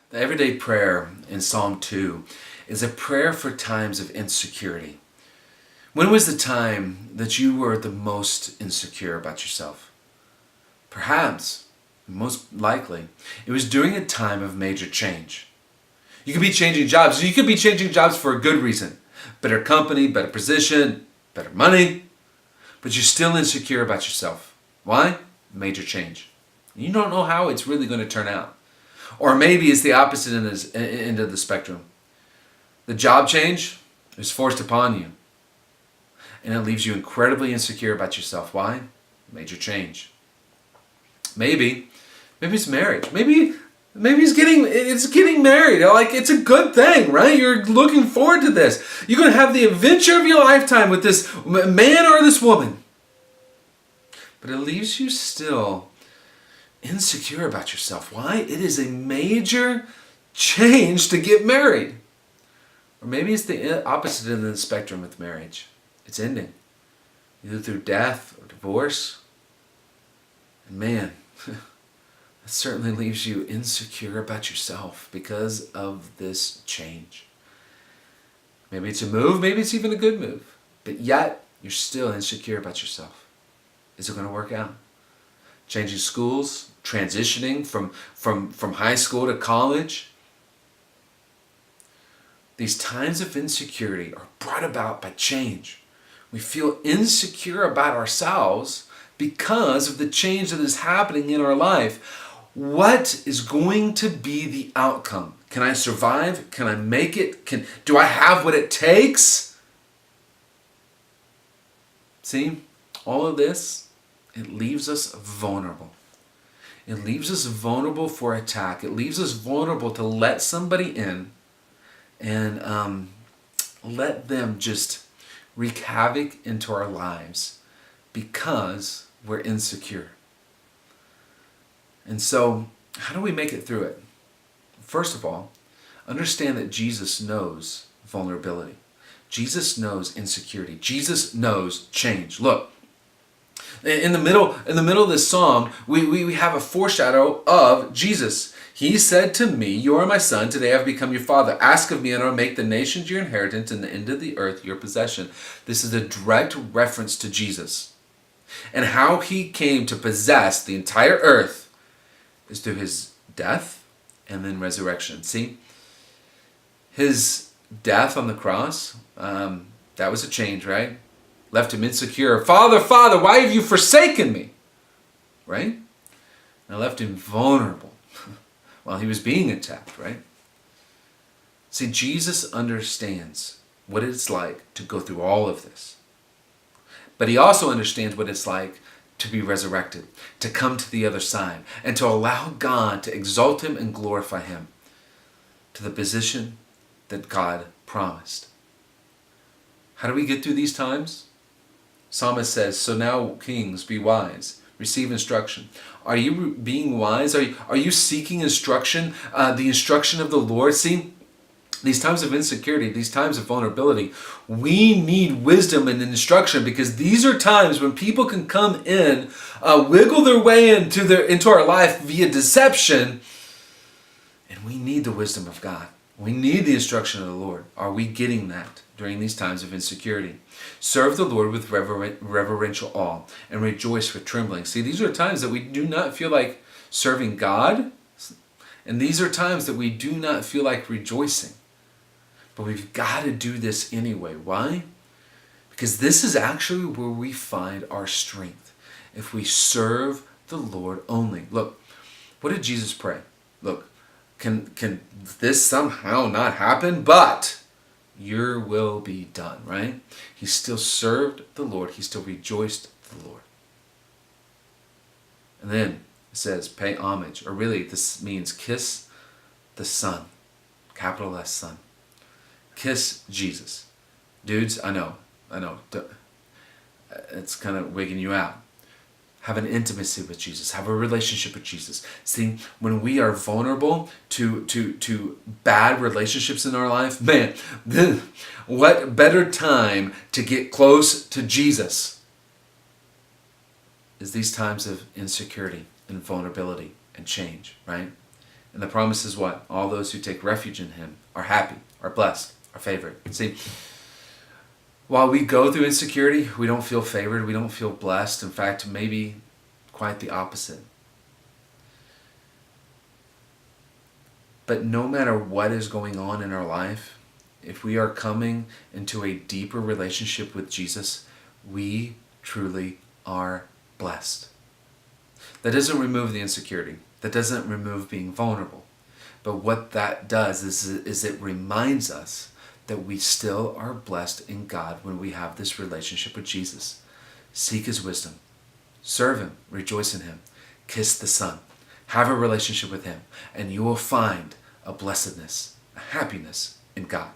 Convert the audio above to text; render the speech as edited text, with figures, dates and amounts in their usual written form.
The everyday prayer in Psalm 2 is a prayer for times of insecurity. When was the time that you were the most insecure about yourself? Perhaps, most likely, it was during a time of major change. You could be changing jobs. You could be changing jobs for a good reason. Better company, better position, better money. But you're still insecure about yourself. Why? Major change. You don't know how it's really going to turn out. Or maybe it's the opposite end of the spectrum. The job change is forced upon you. And it leaves you incredibly insecure about yourself. Why? Major change. Maybe it's marriage. Maybe it's getting married. Like, it's a good thing, right? You're looking forward to this. You're going to have the adventure of your lifetime with this man or this woman. But it leaves you still insecure about yourself. Why? It is a major change to get married. Or maybe it's the opposite end of the spectrum with marriage. It's ending. Either through death or divorce. And man, that certainly leaves you insecure about yourself because of this change. Maybe it's a move, maybe it's even a good move. But yet, you're still insecure about yourself. Is it going to work out? Changing schools, transitioning from high school to college. These times of insecurity are brought about by change. We feel insecure about ourselves because of the change that is happening in our life. What is going to be the outcome? Can I survive? Can I make it? Do I have what it takes? See, all of this, it leaves us vulnerable. It leaves us vulnerable for attack. It leaves us vulnerable to let somebody in and let them just wreak havoc into our lives because we're insecure. And so, how do we make it through it? First of all, understand that Jesus knows vulnerability. Jesus knows insecurity. Jesus knows change. Look, in the middle of this psalm, we have a foreshadow of Jesus. He said to me, "You are my son, today I have become your father. Ask of me and I will make the nations your inheritance and the end of the earth your possession." This is a direct reference to Jesus. And how he came to possess the entire earth is through his death and then resurrection. See, his death on the cross, that was a change, right? Left him insecure. "Father, Father, why have you forsaken me?" Right? And left him vulnerable while he was being attacked, right? See, Jesus understands what it's like to go through all of this. But he also understands what it's like to be resurrected, to come to the other side, and to allow God to exalt him and glorify him to the position that God promised. How do we get through these times? Psalmist says, "So now, kings, be wise. Receive instruction." Are you being wise? Are you seeking instruction, the instruction of the Lord? See, these times of insecurity, these times of vulnerability, we need wisdom and instruction because these are times when people can come in, wiggle their way into our life via deception, and we need the wisdom of God. We need the instruction of the Lord. Are we getting that during these times of insecurity? Serve the Lord with reverential awe and rejoice with trembling. See, these are times that we do not feel like serving God, and these are times that we do not feel like rejoicing. But we've got to do this anyway. Why? Because this is actually where we find our strength. If we serve the Lord only. Look, what did Jesus pray? Look, can this somehow not happen? But your will be done, right? He still served the Lord. He still rejoiced the Lord. And then it says, pay homage. Or really, this means kiss the Son. Capital S, Son. Kiss Jesus. Dudes, I know. It's kind of wigging you out. Have an intimacy with Jesus. Have a relationship with Jesus. See, when we are vulnerable to bad relationships in our life, man, what better time to get close to Jesus is these times of insecurity and vulnerability and change, right? And the promise is what? All those who take refuge in him are happy, are blessed, are favored. See, while we go through insecurity, we don't feel favored, we don't feel blessed. In fact, maybe quite the opposite. But no matter what is going on in our life, if we are coming into a deeper relationship with Jesus, we truly are blessed. That doesn't remove the insecurity. That doesn't remove being vulnerable. But what that does is it reminds us that we still are blessed in God when we have this relationship with Jesus. Seek his wisdom. Serve him. Rejoice in him. Kiss the Son. Have a relationship with him. And you will find a blessedness, a happiness in God.